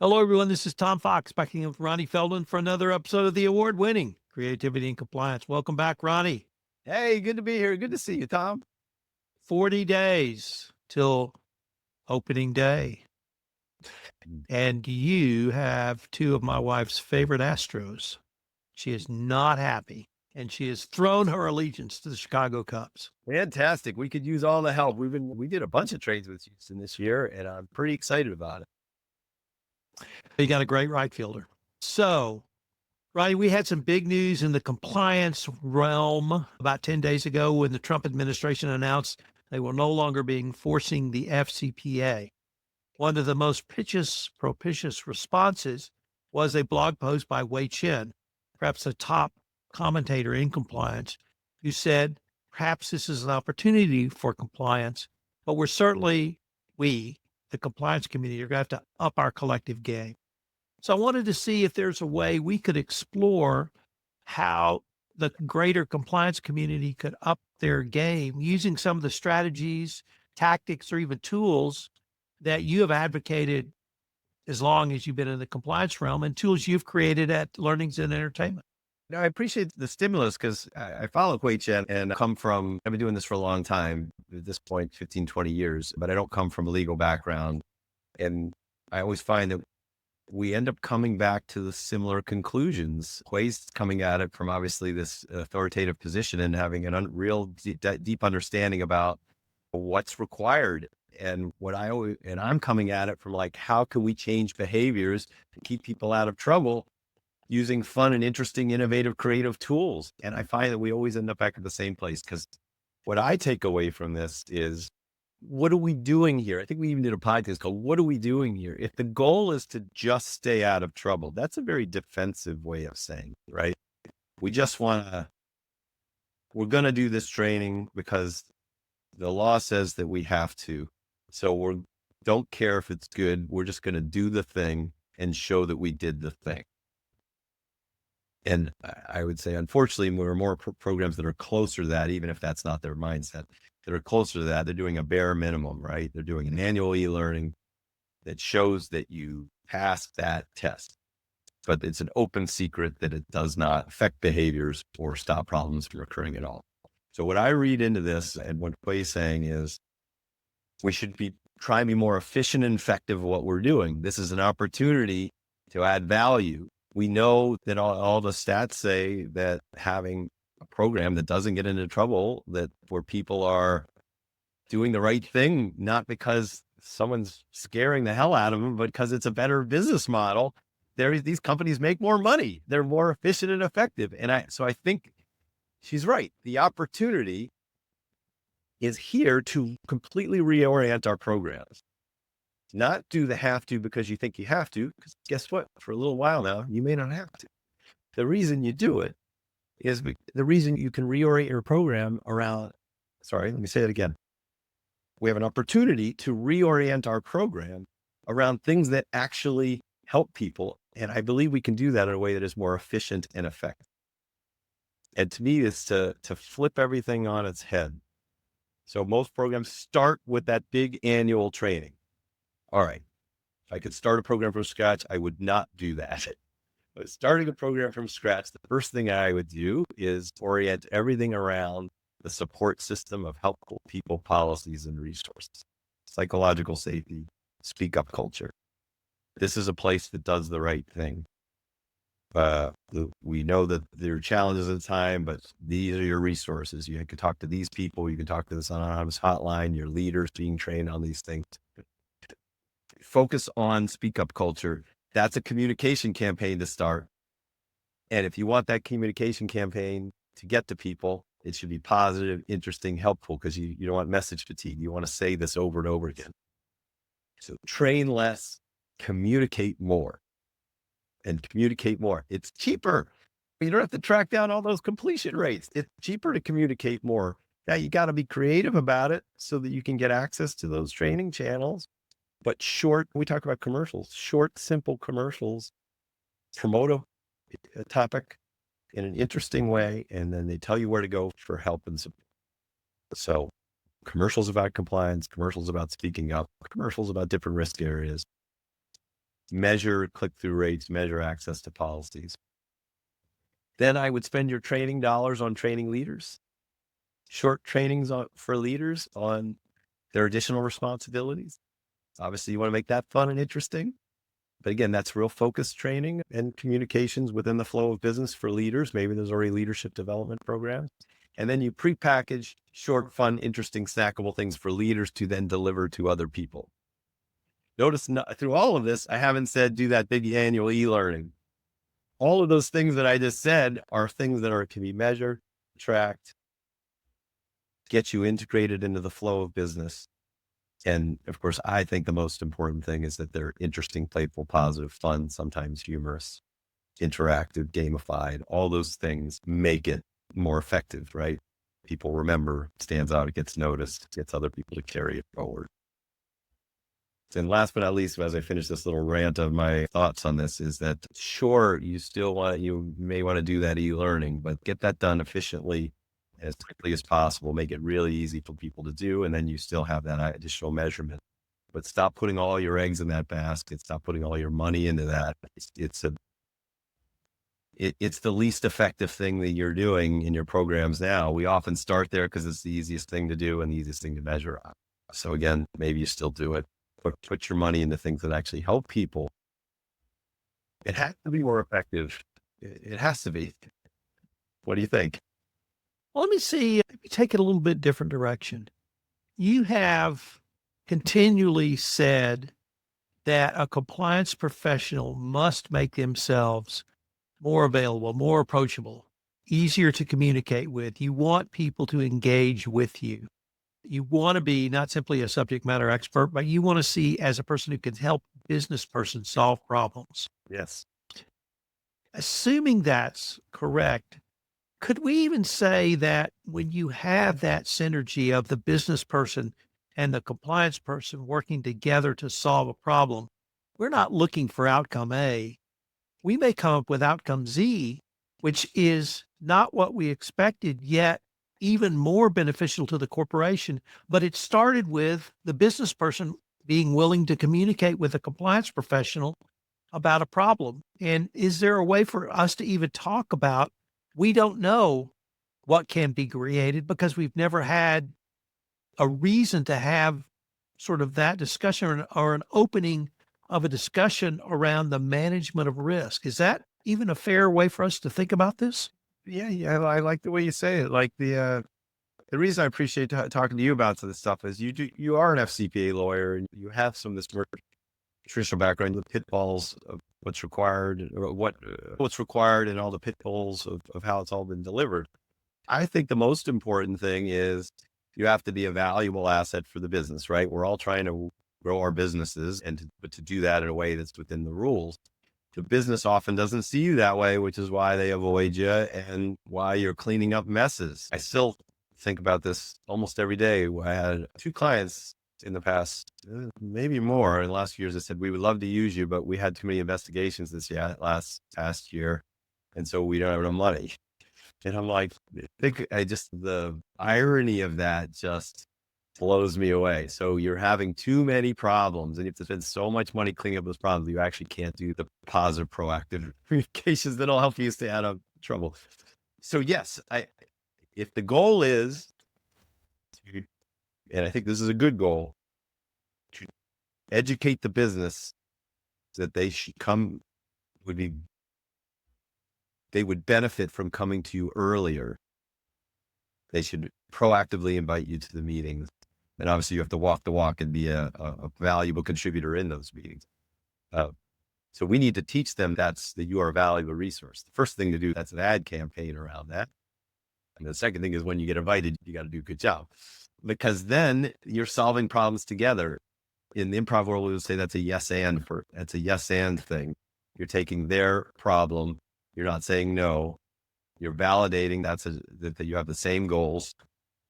Hello, everyone. This is Tom Fox, backing with Ronnie Feldman for another episode of the award-winning Creativity and Compliance. Welcome back, Ronnie. Hey, good to be here. Good to see you, Tom. 40 days till opening day. And you have two of my wife's favorite Astros. She is not happy, and she has thrown her allegiance to the Chicago Cubs. Fantastic. We could use all the help. We did a bunch of trades with Houston this year, and I'm pretty excited about it. You got a great right fielder. So, Ronnie, we had some big news in the compliance realm about 10 days ago when the Trump administration announced they will no longer be enforcing the FCPA. One of the most propitious responses was a blog post by Hui Chen, perhaps a top commentator in compliance, who said, perhaps this is an opportunity for compliance, but we, the compliance community, are going to have to up our collective game. So I wanted to see if there's a way we could explore how the greater compliance community could up their game using some of the strategies, tactics, or even tools that you have advocated as long as you've been in the compliance realm and tools you've created at Learnings and Entertainment. Now, I appreciate the stimulus because I follow Hui Chen and I've been doing this for a long time, at this point, 15, 20 years, but I don't come from a legal background. And I always find that we end up coming back to the similar conclusions. Hui's coming at it from obviously this authoritative position and having an real deep understanding about what's required. And I'm coming at it from like, how can we change behaviors to keep people out of trouble using fun and interesting, innovative, creative tools? And I find that we always end up back at the same place, because what I take away from this is, what are we doing here? I think we even did a podcast called "What Are We Doing Here?" If the goal is to just stay out of trouble, that's a very defensive way of saying, right? We just we're going to do this training because the law says that we have to. So don't care if it's good. We're just going to do the thing and show that we did the thing. And I would say, unfortunately, there are more programs that are closer to that, even if that's not their mindset, that are closer to that. They're doing a bare minimum, right? They're doing an annual e-learning that shows that you passed that test, but it's an open secret that it does not affect behaviors or stop problems from occurring at all. So what I read into this, and what Hui's saying, is we should be trying to be more efficient and effective at what we're doing. This is an opportunity to add value. We know that all the stats say that having a program that doesn't get into trouble, that where people are doing the right thing, not because someone's scaring the hell out of them, but because it's a better business model. These companies make more money. They're more efficient and effective. So I think she's right. The opportunity is here to completely reorient our programs. Not do the have to because you think you have to, because guess what? For a little while now, you may not have to. The reason you do it is the reason you can reorient your program around. Sorry, let me say it again. We have an opportunity to reorient our program around things that actually help people. And I believe we can do that in a way that is more efficient and effective. And to me, it's to flip everything on its head. So most programs start with that big annual training. All right, if I could start a program from scratch, I would not do that. But starting a program from scratch, the first thing I would do is orient everything around the support system of helpful people, policies, and resources, psychological safety, speak up culture. This is a place that does the right thing. We know that there are challenges at the time, but these are your resources. You can talk to these people. You can talk to this anonymous hotline, your leaders being trained on these things. Focus on speak up culture. That's a communication campaign to start. And if you want that communication campaign to get to people, it should be positive, interesting, helpful, because you don't want message fatigue. You want to say this over and over again. So train less, communicate more, and communicate more. It's cheaper. You don't have to track down all those completion rates. It's cheaper to communicate more. Now you got to be creative about it so that you can get access to those training channels. But we talk about commercials, short, simple commercials, promote a topic in an interesting way, and then they tell you where to go for help and support. So commercials about compliance, commercials about speaking up, commercials about different risk areas. measure click-through rates, measure access to policies. Then I would spend your training dollars on training leaders, short trainings for leaders on their additional responsibilities. Obviously, you want to make that fun and interesting. But again, that's real focused training and communications within the flow of business for leaders. Maybe there's already leadership development programs. And then you prepackage short, fun, interesting, snackable things for leaders to then deliver to other people. Notice through all of this, I haven't said do that big annual e-learning. All of those things that I just said are things that can be measured, tracked, get you integrated into the flow of business. And of course, I think the most important thing is that they're interesting, playful, positive, fun, sometimes humorous, interactive, gamified. All those things make it more effective, right? People remember, stands out, it gets noticed, gets other people to carry it forward. And last but not least, as I finish this little rant of my thoughts on this, is that sure, you may want to do that e-learning, but get that done efficiently as quickly as possible, make it really easy for people to do. And then you still have that additional measurement, but stop putting all your eggs in that basket. Stop putting all your money into that. It's the least effective thing that you're doing in your programs now. We often start there because it's the easiest thing to do and the easiest thing to measure. So again, maybe you still do it, but put your money into things that actually help people. It has to be more effective. It has to be. What do you think? Well, let me see, maybe take it a little bit different direction. You have continually said that a compliance professional must make themselves more available, more approachable, easier to communicate with. You want people to engage with you. You want to be not simply a subject matter expert, but you want to see as a person who can help business person solve problems. Yes. Assuming that's correct, could we even say that when you have that synergy of the business person and the compliance person working together to solve a problem, we're not looking for outcome A. We may come up with outcome Z, which is not what we expected, yet even more beneficial to the corporation. But it started with the business person being willing to communicate with a compliance professional about a problem. And is there a way for us to even talk about, we don't know what can be created because we've never had a reason to have sort of that discussion or an opening of a discussion around the management of risk. Is that even a fair way for us to think about this? Yeah, I like the way you say it. Like the reason I appreciate talking to you about this stuff is you are an FCPA lawyer and you have some of this more traditional background, the pitfalls of what's required or what's required and all the pitfalls of how it's all been delivered. I think the most important thing is you have to be a valuable asset for the business, right? We're all trying to grow our businesses but to do that in a way that's within the rules. The business often doesn't see you that way, which is why they avoid you and why you're cleaning up messes. I still think about this almost every day. I had 2 clients in the past, maybe more in the last few years, that said, we would love to use you, but we had too many investigations past year. And so we don't have enough money. And I'm like, the irony of that just blows me away. So you're having too many problems and you have to spend so much money cleaning up those problems. You actually can't do the positive, proactive communications that'll help you stay out of trouble. So yes, if the goal is to, and I think this is a good goal, to educate the business that they would benefit from coming to you earlier. They should proactively invite you to the meetings. And obviously you have to walk the walk and be a valuable contributor in those meetings. So we need to teach them that you are a valuable resource. The first thing to do, that's an ad campaign around that. And the second thing is when you get invited, you got to do a good job because then you're solving problems together. In the improv world, we would say that's a yes and thing. You're taking their problem. You're not saying no. You're validating that you have the same goals.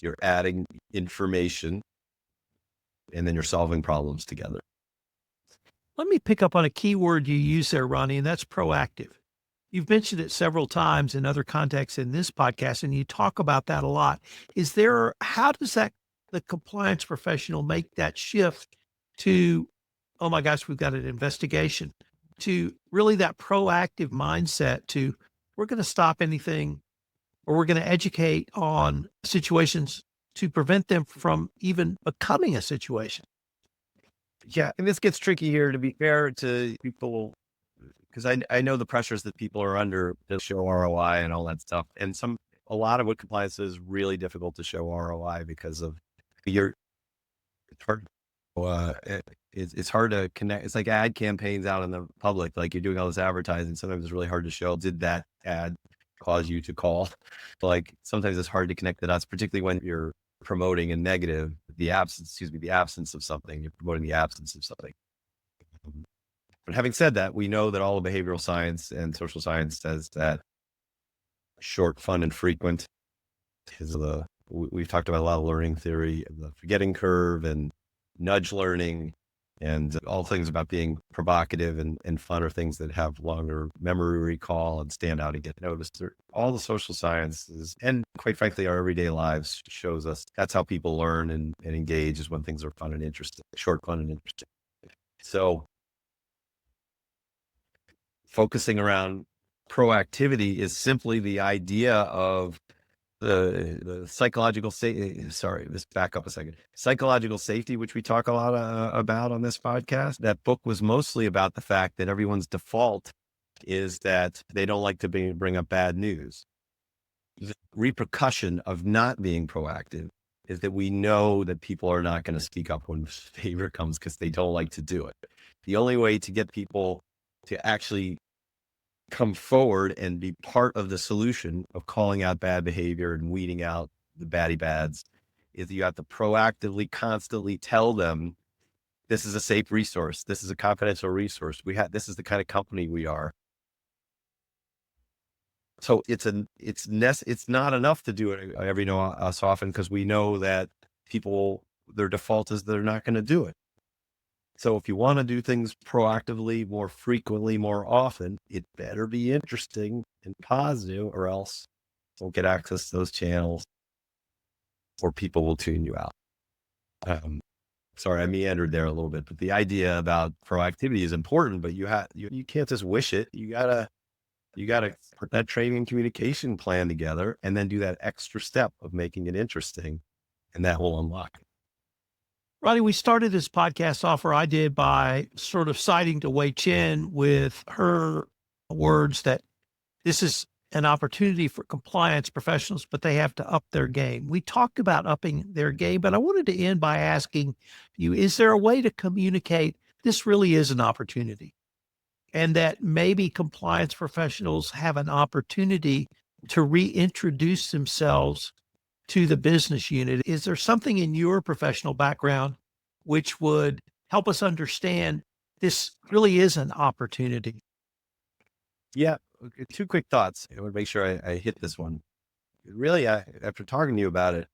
You're adding information and then you're solving problems together. Let me pick up on a key word you use there, Ronnie, and that's proactive. You've mentioned it several times in other contexts in this podcast, and you talk about that a lot. How does the compliance professional make that shift to, oh my gosh, we've got an investigation. to really that proactive mindset to we're going to stop anything or we're going to educate on situations to prevent them from even becoming a situation. Yeah. And this gets tricky here, to be fair to people, because I know the pressures that people are under to show ROI and all that stuff. And a lot of what compliance is really difficult to show ROI because of it's hard. It's hard to connect. It's like ad campaigns out in the public, like you're doing all this advertising. Sometimes it's really hard to show. Did that ad cause you to call? Like sometimes it's hard to connect the dots, particularly when you're promoting a negative, the absence of something. You're promoting the absence of something. But having said that, we know that all of behavioral science and social science says that short, fun, and frequent is we've talked about a lot of learning theory, the forgetting curve and nudge learning, and all things about being provocative and fun are things that have longer memory recall and stand out and get noticed. All the social sciences and quite frankly, our everyday lives shows us that's how people learn and engage is when things are fun and interesting, short, fun, and interesting. So focusing around proactivity is simply the idea of the psychological safety. Sorry, let's back up a second. Psychological safety, which we talk a lot about on this podcast. That book was mostly about the fact that everyone's default is that they don't like to bring up bad news. The repercussion of not being proactive is that we know that people are not going to speak up when favor comes because they don't like to do it. The only way to get people to actually come forward and be part of the solution of calling out bad behavior and weeding out the baddie bads is you have to proactively, constantly tell them, this is a safe resource. This is a confidential resource. This is the kind of company we are. So it's not enough to do it every so often because we know that people, their default is they're not going to do it. So if you want to do things proactively, more frequently, more often, it better be interesting and positive or else you won't get access to those channels or people will tune you out. Sorry, I meandered there a little bit, but the idea about proactivity is important, but you can't just wish it. You gotta put that training and communication plan together and then do that extra step of making it interesting, and that will unlock it. Ronnie, we started this podcast off, or I did, by sort of citing to Hui Chen with her words that this is an opportunity for compliance professionals, but they have to up their game. We talked about upping their game, but I wanted to end by asking you, is there a way to communicate this really is an opportunity and that maybe compliance professionals have an opportunity to reintroduce themselves to the business unit? Is there something in your professional background which would help us understand this really is an opportunity? Yeah. Okay, 2 quick thoughts. I want to make sure I hit this one. Really, after talking to you about it,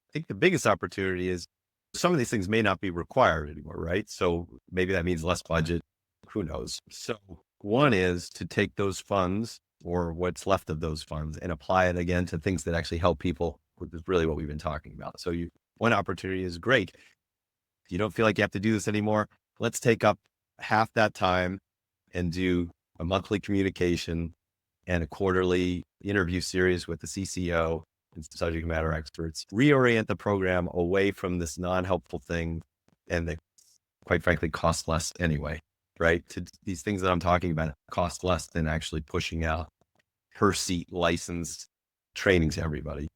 I think the biggest opportunity is some of these things may not be required anymore, right? So maybe that means less budget. Who knows? So one is to take those funds or what's left of those funds and apply it again to things that actually help people, which is really what we've been talking about. So one opportunity is great. If you don't feel like you have to do this anymore, let's take up half that time and do a monthly communication and a quarterly interview series with the CCO and subject matter experts. Reorient the program away from this non-helpful thing and that, quite frankly, cost less anyway, right? To these things that I'm talking about cost less than actually pushing out per seat licensed training to everybody.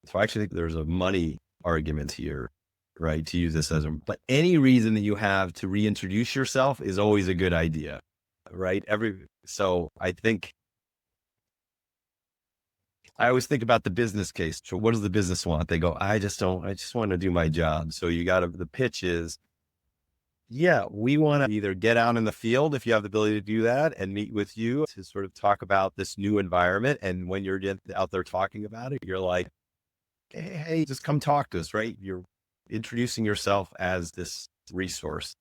So I actually think there's a money argument here, right? To use this but any reason that you have to reintroduce yourself is always a good idea, right? So I think I always think about the business case. So what does the business want? They go, I just want to do my job. So the pitch is, yeah, we want to either get out in the field if you have the ability to do that and meet with you to sort of talk about this new environment. And when you're out there talking about it, you're like, hey, just come talk to us, right? You're introducing yourself as this resource.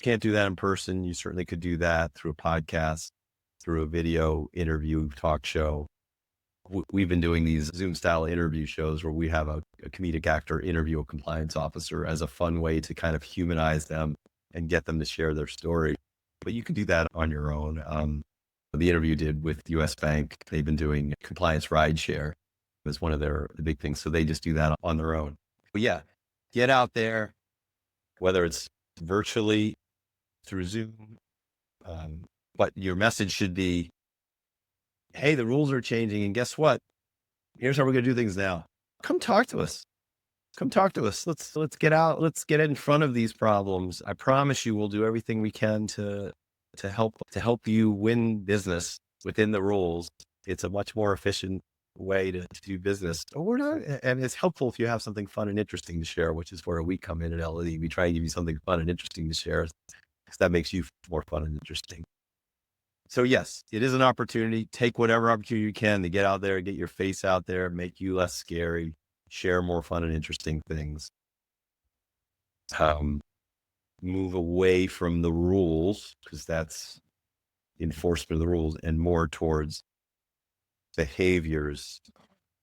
You can't do that in person. You certainly could do that through a podcast, through a video interview, talk show. We've been doing these Zoom style interview shows where we have a comedic actor interview a compliance officer as a fun way to kind of humanize them and get them to share their story. but you can do that on your own. The interview did with US Bank, they've been doing compliance ride share as one of their big things. So they just do that on their own. But yeah, get out there, whether it's virtually through Zoom, but your message should be, hey, the rules are changing. And guess what? Here's how we're going to do things now. Come talk to us. Come talk to us. Let's get out. Let's get in front of these problems. I promise you, we'll do everything we can to help you win business within the rules. It's a much more efficient way to do business. Or we're not, and it's helpful if you have something fun and interesting to share, which is where we come in at LED. We try and give you something fun and interesting to share because that makes you more fun and interesting. So yes, it is an opportunity. Take whatever opportunity you can to get out there, get your face out there, make you less scary, share more fun and interesting things. Move away from the rules because that's enforcement of the rules and more towards behaviors,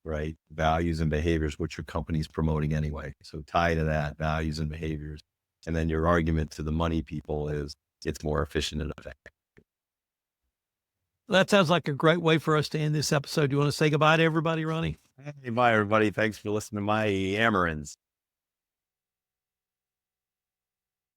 right? Values and behaviors, which your company's promoting anyway. So tie to that, values and behaviors. And then your argument to the money people is it's more efficient and effective. That sounds like a great way for us to end this episode. Do you want to say goodbye to everybody, Ronnie? Hey, bye, everybody. Thanks for listening to my Amarins.